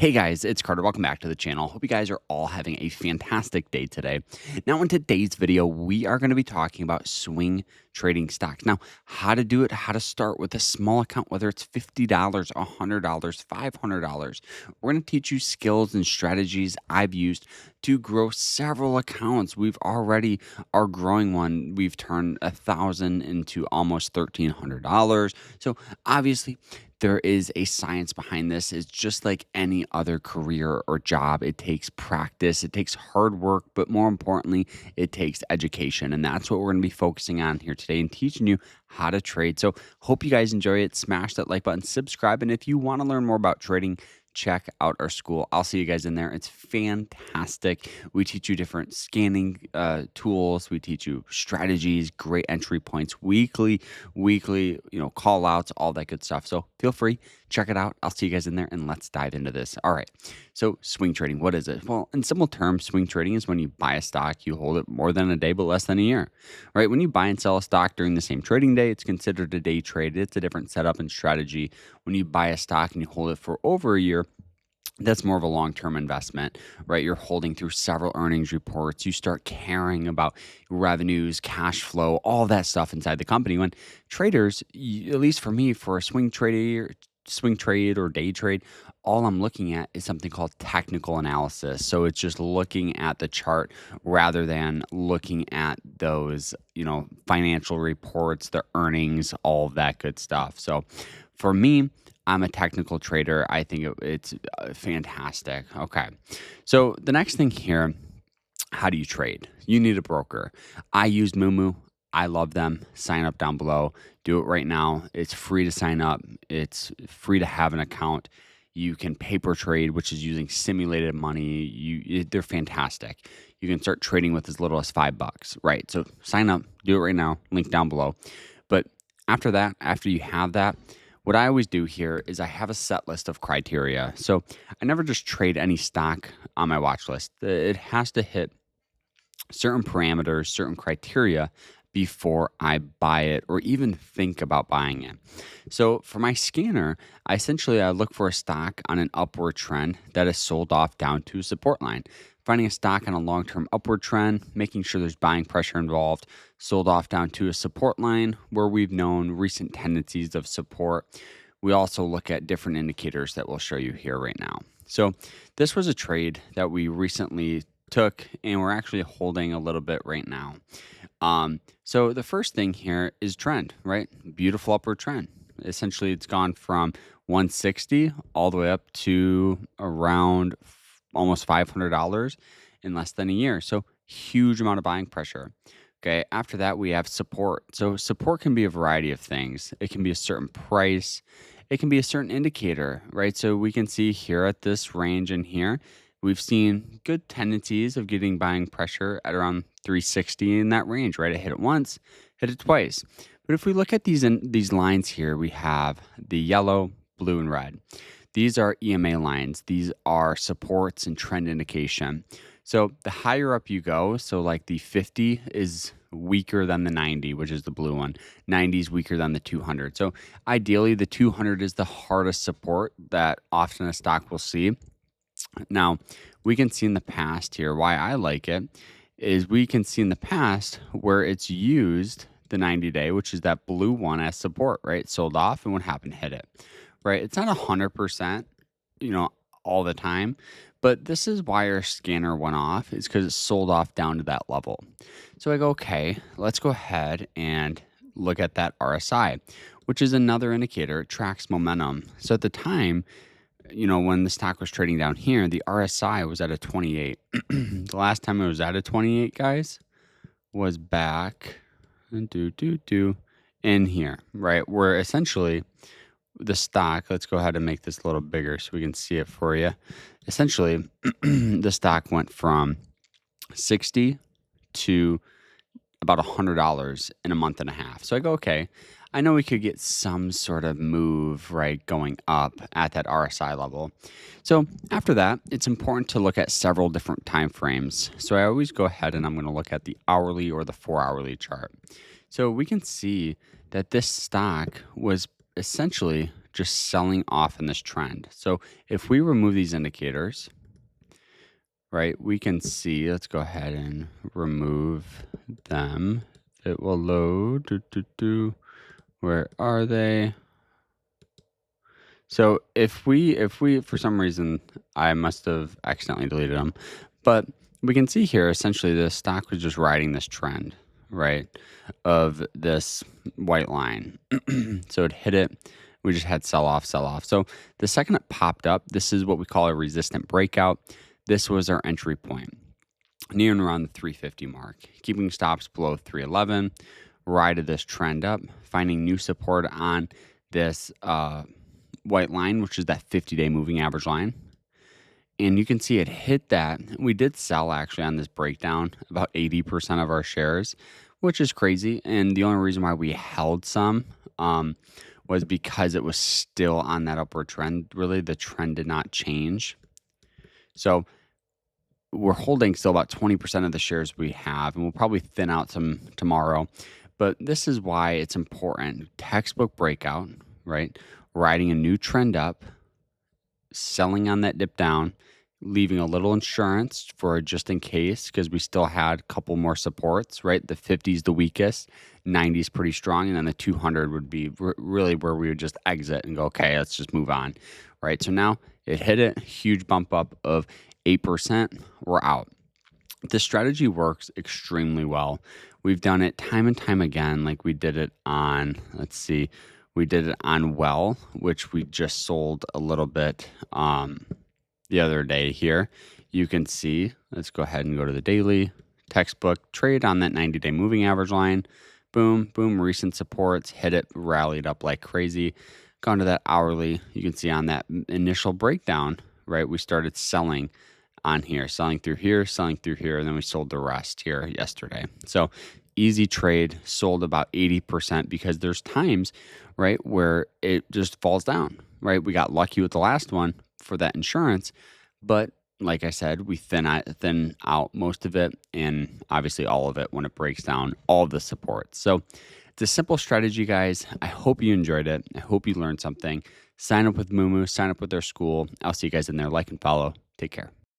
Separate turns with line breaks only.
Hey guys, it's Carter. Welcome back to the channel. Hope you guys are all having a fantastic day today. Now, in today's video, we are going to be talking about swing trading stocks. Now, how to do it, how to start with a small account, whether it's $50, $100, $500. We're going to teach you skills and strategies I've used to grow several accounts. We've already are growing one. We've turned 1,000 into almost $1,300. So obviously, there is a science behind this. It's just like any other career or job. It takes practice, it takes hard work, but more importantly, it takes education. And that's what we're going to be focusing on here today and teaching you how to trade. So, hope you guys enjoy it. Smash that like button, subscribe. And if you want to learn more about trading, check out our school. I'll see you guys in there. It's fantastic. We teach you different scanning tools. We teach you strategies, great entry points, weekly, call outs, all that good stuff. So feel free, check it out. I'll see you guys in there and let's dive into this. All right. So swing trading, what is it? Well, in simple terms, swing trading is when you buy a stock, you hold it more than a day, but less than a year, right? When you buy and sell a stock during the same trading day, it's considered a day trade. It's a different setup and strategy. When you buy a stock and you hold it for over a year, that's more of a long-term investment, right? You're holding through several earnings reports. You start caring about revenues, cash flow, all that stuff inside the company. When traders, at least for me, for a swing trade or day trade, all I'm looking at is something called technical analysis. So it's just looking at the chart rather than looking at those, financial reports, the earnings, all that good stuff. So for me, I'm a technical trader. I think it's fantastic. Okay. So the next thing here, how do you trade? You need a broker. I use Moomoo. I love them. Sign up down below. Do it right now. It's free to sign up. It's free to have an account. You can paper trade, which is using simulated money. They're fantastic. You can start trading with as little as $5, right? So sign up. Do it right now. Link down below. But after that, after you have that, what I always do here is I have a set list of criteria. So I never just trade any stock on my watch list. It has to hit certain parameters, certain criteria before I buy it or even think about buying it. So for my scanner, I look for a stock on an upward trend that is sold off down to a support line. Finding a stock on a long-term upward trend, making sure there's buying pressure involved, sold off down to a support line where we've known recent tendencies of support. We also look at different indicators that we'll show you here right now. So this was a trade that we recently took and we're actually holding a little bit right now. So the first thing here is trend, right? Beautiful upward trend. Essentially, it's gone from 160 all the way up to around almost $500 in less than a year. So huge amount of buying pressure. Okay. After that, we have support. So support can be a variety of things. It can be a certain price. It can be a certain indicator, right? So we can see here at this range in here, we've seen good tendencies of getting buying pressure at around 360 in that range, right? It hit it once, hit it twice. But if we look at these lines here, we have the yellow, blue, and red. These are EMA lines. These are supports and trend indication. So the higher up you go, so like the 50 is weaker than the 90, which is the blue one. 90 is weaker than the 200. So ideally, the 200 is the hardest support that often a stock will see. Now, we can see in the past here, why I like it, is we can see in the past where it's used the 90-day, which is that blue one as support, right? Sold off, and what happened? Hit it. Right? It's not 100%, all the time, but this is why our scanner went off, is because it sold off down to that level. So I go, okay, let's go ahead and look at that RSI, which is another indicator. It tracks momentum. So at the time, when the stock was trading down here, the RSI was at a 28. The last time it was at a 28, guys, was back in here, right? Where essentially the stock, let's go ahead and make this a little bigger so we can see it for you. Essentially, the stock went from 60 to about $100 in a month and a half. So I go, okay, I know we could get some sort of move, right, going up at that RSI level. So after that, it's important to look at several different time frames. So I always go ahead and I'm going to look at the hourly or the 4-hourly chart. So we can see that this stock was essentially just selling off in this trend. So if we remove these indicators, right, we can see, let's go ahead and remove them. It will load. Where are they? So if we for some reason, I must have accidentally deleted them, but we can see here essentially the stock was just riding this trend, right, of this white line. So it hit it. We just had sell off, sell off. So the second it popped up, this is what we call a resistant breakout. This was our entry point, near and around the 350 mark, keeping stops below 311, rided this trend up, finding new support on this white line, which is that 50-day moving average line. And you can see it hit that. We did sell actually on this breakdown about 80% of our shares, which is crazy. And the only reason why we held some was because it was still on that upward trend. Really, the trend did not change. So we're holding still about 20% of the shares we have, and we'll probably thin out some tomorrow. But this is why it's important. Textbook breakout, right? Riding a new trend up, selling on that dip down, leaving a little insurance for just in case, because we still had a couple more supports, right? The 50 is the weakest, 90 is pretty strong, and then the 200 would be really where we would just exit and go, okay, let's just move on, right? So now it hit it, huge bump up of 8%, we're out. The strategy works extremely well. We've done it time and time again, like we did it on, let's see, we did it on Well, which we just sold a little bit the other day here. You can see, let's go ahead and go to the daily textbook, trade on that 90-day moving average line. Boom, boom, recent supports, hit it, rallied up like crazy. Gone to that hourly, you can see on that initial breakdown, right, we started selling on here, selling through here, and then we sold the rest here yesterday. So easy trade, sold about 80% because there's times, right, where it just falls down, right? We got lucky with the last one for that insurance, but like I said, we thin out most of it and obviously all of it when it breaks down all the support. So it's a simple strategy, guys. I hope you enjoyed it. I hope you learned something. Sign up with Moomoo, sign up with their school. I'll see you guys in there. Like and follow. Take care.